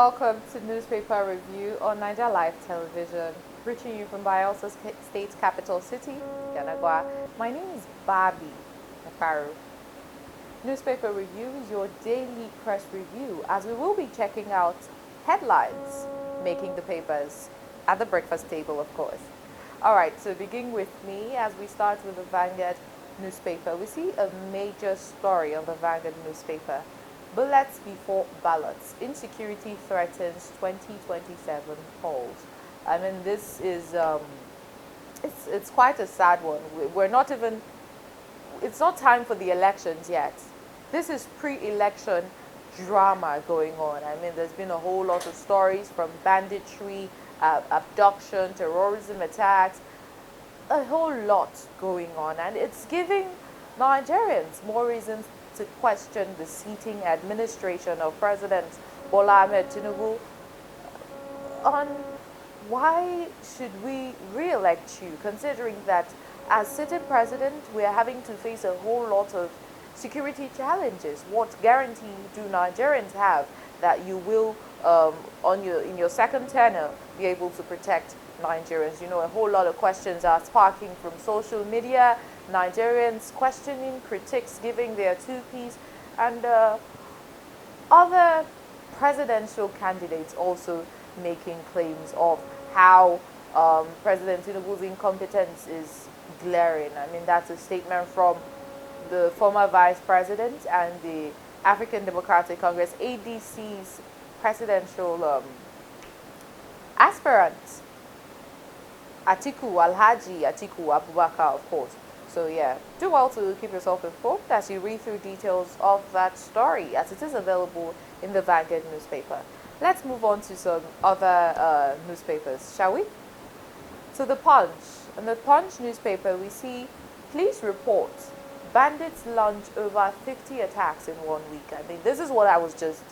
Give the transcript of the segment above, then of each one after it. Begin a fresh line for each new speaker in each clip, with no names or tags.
welcome to Newspaper Review on Niger Live Television, reaching you from Bayelsa State's capital city, Yanagwa. My name is Barbie, Mkparu. Newspaper Review is your daily press review, as we will be checking out headlines making the papers at the breakfast table, of course. All right, so begin with me as we start with the Vanguard newspaper. We see a major story on the Vanguard newspaper. Bullets before ballots. Insecurity threatens 2027 polls. I mean, this is it's quite a sad one. We're not even. It's not time for the elections yet. This is pre-election drama going on. I mean, there's been a whole lot of stories from banditry, abduction, terrorism attacks, a whole lot going on, and it's giving Nigerians more reasons to question the sitting administration of President Bola Ahmed Tinubu on why should we re-elect you, considering that as sitting president we are having to face a whole lot of security challenges. What guarantee do Nigerians have that you will in your second tenure be able to protect Nigerians? You know, a whole lot of questions are sparking from social media, Nigerians questioning, critics giving their two-piece, and other presidential candidates also making claims of how President Tinubu's incompetence is glaring. I mean, that's a statement from the former vice president and the African Democratic Congress, ADC's presidential aspirant, Alhaji Atiku Abubakar, of course. So yeah, do well to keep yourself informed as you read through details of that story, as it is available in the Vanguard newspaper. Let's move on to some other newspapers, shall we? So the Punch. In the Punch newspaper, we see police report bandits launch over 50 attacks in 1 week. I mean, this is what I was just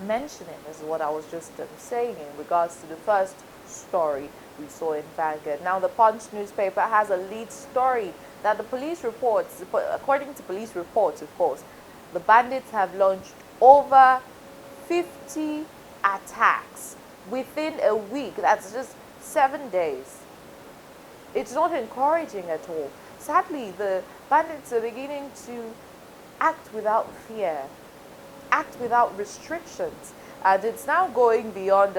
mentioning, this is what I was just saying in regards to the first story we saw in Vanguard. Now, the Punch newspaper has a lead story that the police reports, according to police reports, of course, the bandits have launched over 50 attacks within a week. That's just 7 days. It's not encouraging at all. Sadly, the bandits are beginning to act without fear, act without restrictions, and it's now going beyond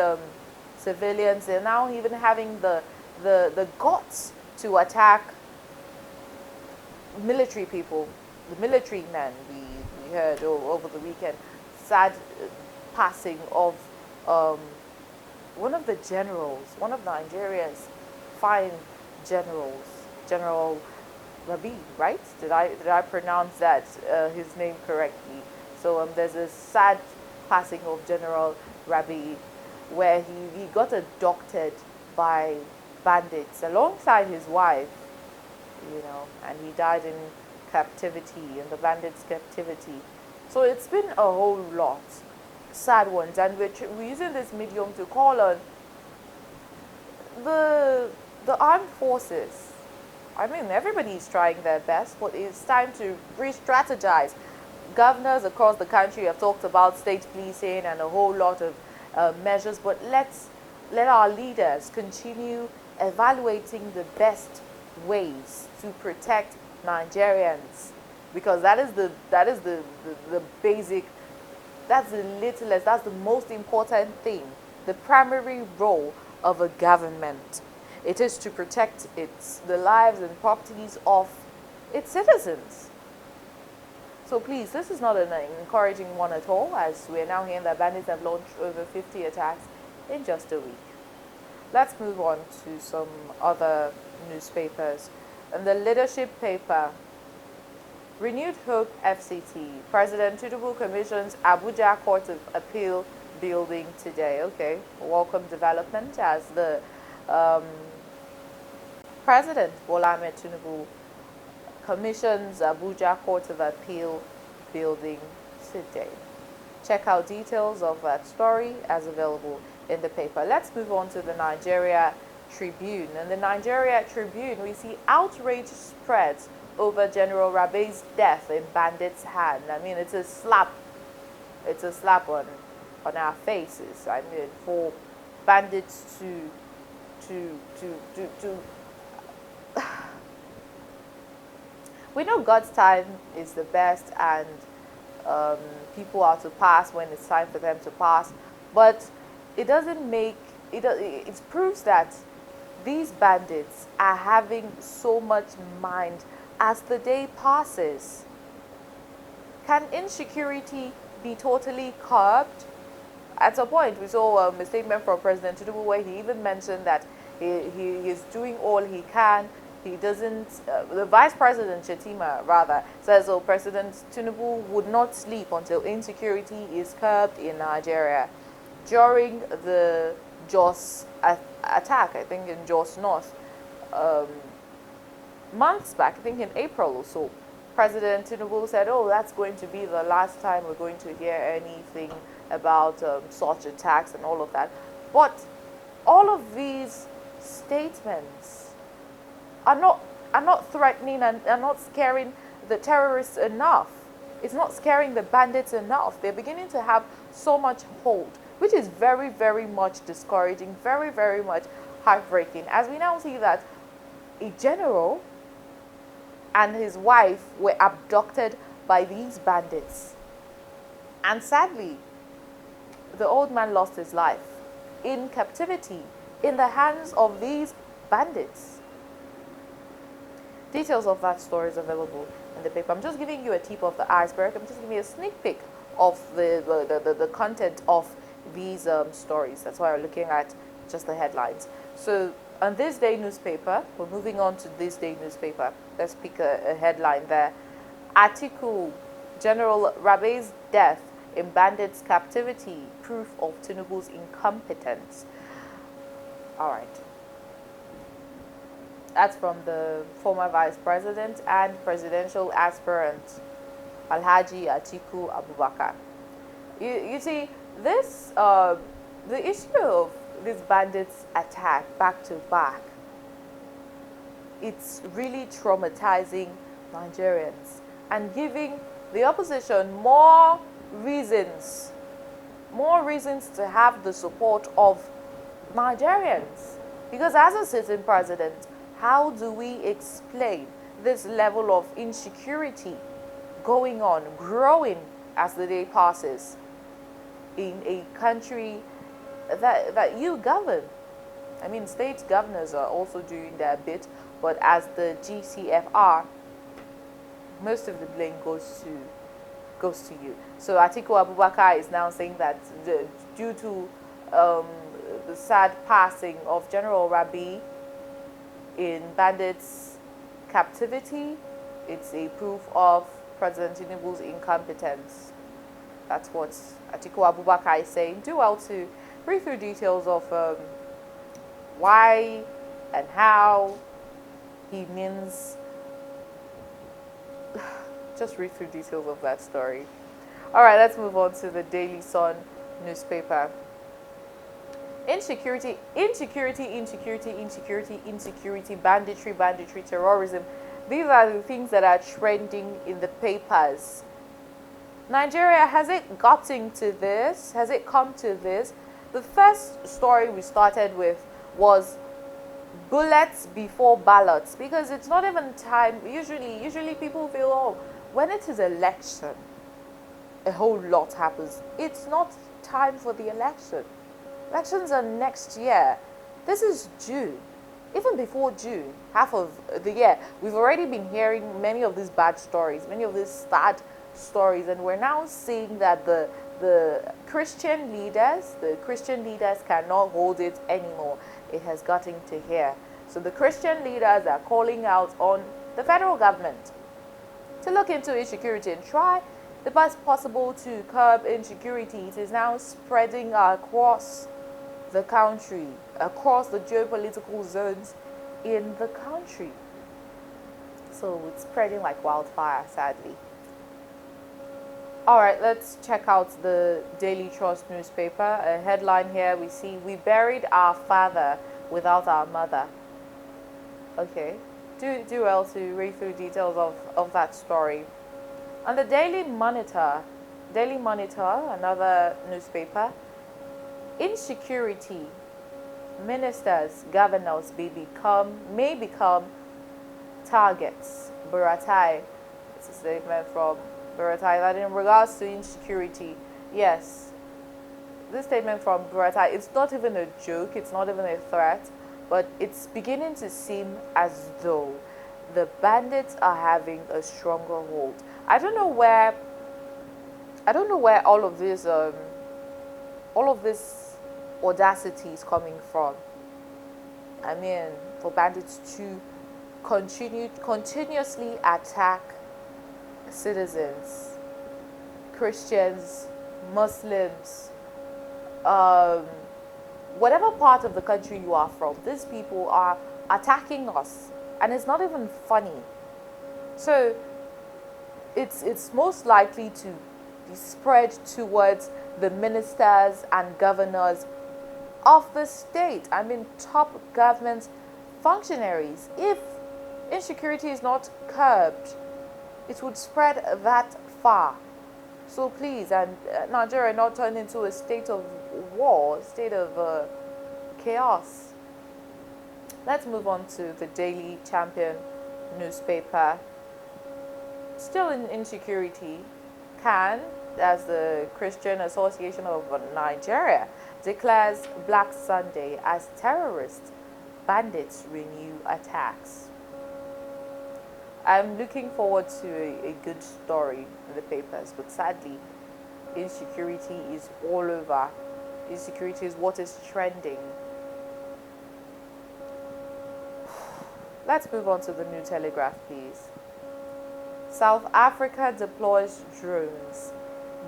civilians. They're now even having the guts to attack military people, the military men. We heard over the weekend sad passing of one of the generals, one of Nigeria's fine generals, General Rabi, right? Did I pronounce that his name correctly? So there's a sad passing of General Rabi, where he got abducted by bandits alongside his wife, you know, and he died in captivity, in the bandits' captivity. So it's been a whole lot sad ones, and we're using this medium to call on the armed forces. I mean, everybody's trying their best, but it's time to re-strategize. Governors across the country have talked about state policing and a whole lot of measures, but let our leaders continue evaluating the best ways to protect Nigerians, because that is the basic, that's the littlest, that's the most important thing. The primary role of a government, it is to protect the lives and properties of its citizens. So please, this is not an encouraging one at all, as we're now hearing that bandits have launched over 50 attacks in just a week. Let's move on to some other newspapers. In the leadership paper, renewed hope FCT. President Tinubu commissions Abuja Court of Appeal building today. Okay, welcome development as the President Bola Ahmed Tinubu commissions Abuja Court of Appeal building today. Check out details of that story as available in the paper. Let's move on to the Nigeria Tribune. In the Nigeria Tribune, we see outrage spreads over General Rabe's death in bandits' hand. I mean, it's a slap it's a slap on our faces. I mean, for bandits to we know God's time is the best, and um, people are to pass when it's time for them to pass, but it doesn't make it proves that these bandits are having so much mind as the day passes. Can insecurity be totally curbed? At a point, we saw a statement from President Tinubu where he even mentioned that he is doing all he can. He doesn't, the Vice President Shetima rather says, oh, President Tinubu would not sleep until insecurity is curbed in Nigeria. During the Jos attack, I think in Jos North, um, months back, I think in April or so, President Tinubu said, oh, that's going to be the last time we're going to hear anything about such attacks and all of that. But all of these statements are not threatening and are not scaring the terrorists enough. It's not scaring the bandits enough. They're beginning to have so much hold, which is very, very much discouraging, very, very much heartbreaking. As we now see that a general and his wife were abducted by these bandits. And sadly, the old man lost his life in captivity in the hands of these bandits. Details of that story is available in the paper. I'm just giving you a tip of the iceberg. I'm just giving you a sneak peek of the content of these stories. That's why we're looking at just the headlines. So on This Day newspaper, we're moving on to This Day newspaper. Let's pick a headline there. Article: General Rabe's death in bandits' captivity, proof of Tinubu's incompetence. All right. That's from the former vice president and presidential aspirant, Alhaji Atiku Abubakar. You see, this the issue of these bandits' attack back to back, it's really traumatizing Nigerians and giving the opposition more reasons to have the support of Nigerians. Because as a sitting president, how do we explain this level of insecurity going on, growing as the day passes in a country that you govern? I mean, state governors are also doing their bit, but as the GCFR, most of the blame goes to you. So Atiku Abubakar is now saying that due to the sad passing of General Rabi in bandits' captivity, it's a proof of President Tinubu's incompetence. That's what Atiku Abubakar is saying. Do well to read through details of why and how he means. Just read through details of that story. All right, let's move on to the Daily Sun newspaper. Insecurity, banditry, terrorism. These are the things that are trending in the papers. Nigeria, has it gotten to this? Has it come to this? The first story we started with was bullets before ballots, because it's not even time. Usually people feel, oh, when it is election, a whole lot happens. It's not time for the election. Elections are next year. This is June. Even before June, half of the year, we've already been hearing many of these bad stories, many of these sad stories, and we're now seeing that the Christian leaders cannot hold it anymore. It has gotten to here. So the Christian leaders are calling out on the federal government to look into insecurity and try the best possible to curb insecurity. It is now spreading across the country, across the geopolitical zones in the country. So it's spreading like wildfire, sadly. All right, let's check out the Daily Trust newspaper. A headline here we see, "We buried our father without our mother." Okay, do well to read through details of that story. On the Daily Monitor, Daily Monitor, another newspaper. Insecurity. Ministers, governors may become targets. Buratai. It's a statement from Buratai that in regards to insecurity, yes, this statement from Buratai, it's not even a joke, it's not even a threat, but it's beginning to seem as though the bandits are having a stronger hold. I don't know where all of this audacity is coming from. I mean, for bandits to continuously attack citizens, Christians, Muslims, um, whatever part of the country you are from, these people are attacking us, and it's not even funny. So it's most likely to be spread towards the ministers and governors of the state. I mean, top government functionaries. If insecurity is not curbed, it would spread that far. So please, and Nigeria not turn into a state of war, state of chaos. Let's move on to the Daily Champion newspaper. Still in insecurity, CAN, as the Christian Association of Nigeria, declares Black Sunday as terrorist bandits renew attacks. I'm looking forward to a good story in the papers, but sadly, insecurity is all over. Insecurity is what is trending. Let's move on to the New Telegraph, please. South Africa deploys drones.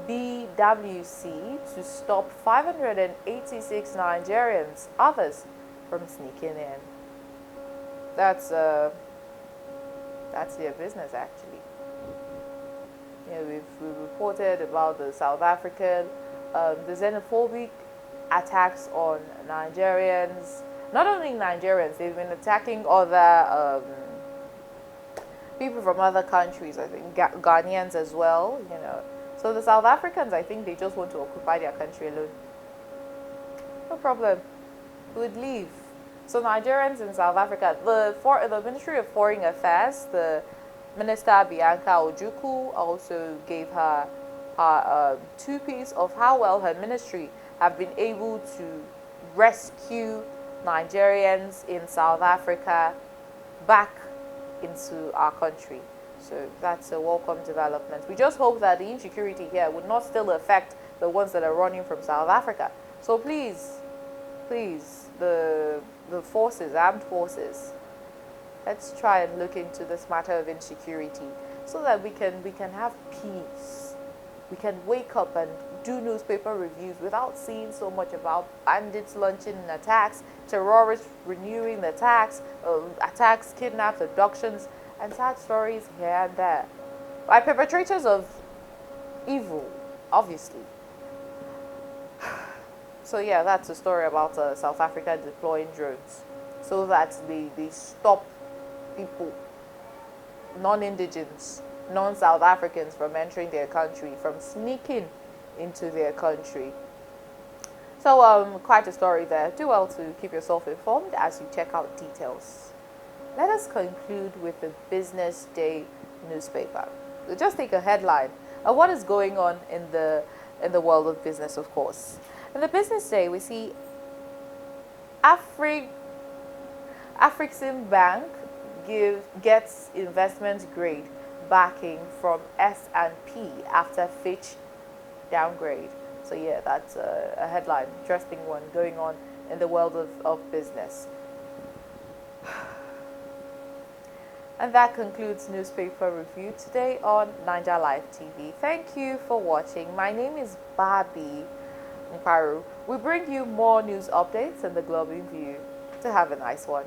BWC to stop 586 Nigerians, others from sneaking in. That's their business, actually. We've reported about the South African, the xenophobic attacks on Nigerians. Not only Nigerians, they've been attacking other people from other countries. I think Ghanaians as well. So the South Africans, I think they just want to occupy their country alone. No problem. We would leave. So Nigerians in South Africa, the Ministry of Foreign Affairs, the Minister Bianca Ojukwu also gave her two-piece of how well her ministry have been able to rescue Nigerians in South Africa back into our country. So that's a welcome development. We just hope that the insecurity here would not still affect the ones that are running from South Africa. So please, the forces, armed forces, let's try and look into this matter of insecurity so that we can have peace. We can wake up and do newspaper reviews without seeing so much about bandits launching attacks, terrorists renewing the attacks, kidnaps, abductions, and sad stories here and there by perpetrators of evil, obviously. So yeah, that's a story about South Africa deploying drones so that they stop people, non-indigens, non-South Africans from entering their country, from sneaking into their country. So quite a story there. Do well to keep yourself informed as you check out details. Let us conclude with the Business Day newspaper. We'll just take a headline of what is going on in the world of business, of course. In the Business Day, we see Afrixim Bank gets investment grade backing from S&P after Fitch downgrade. So yeah, that's a headline, interesting one going on in the world of business. And that concludes newspaper review today on Niger Live TV. Thank you for watching. My name is Barbie Mkparu. We bring you more news updates and the Global View. To have a nice one.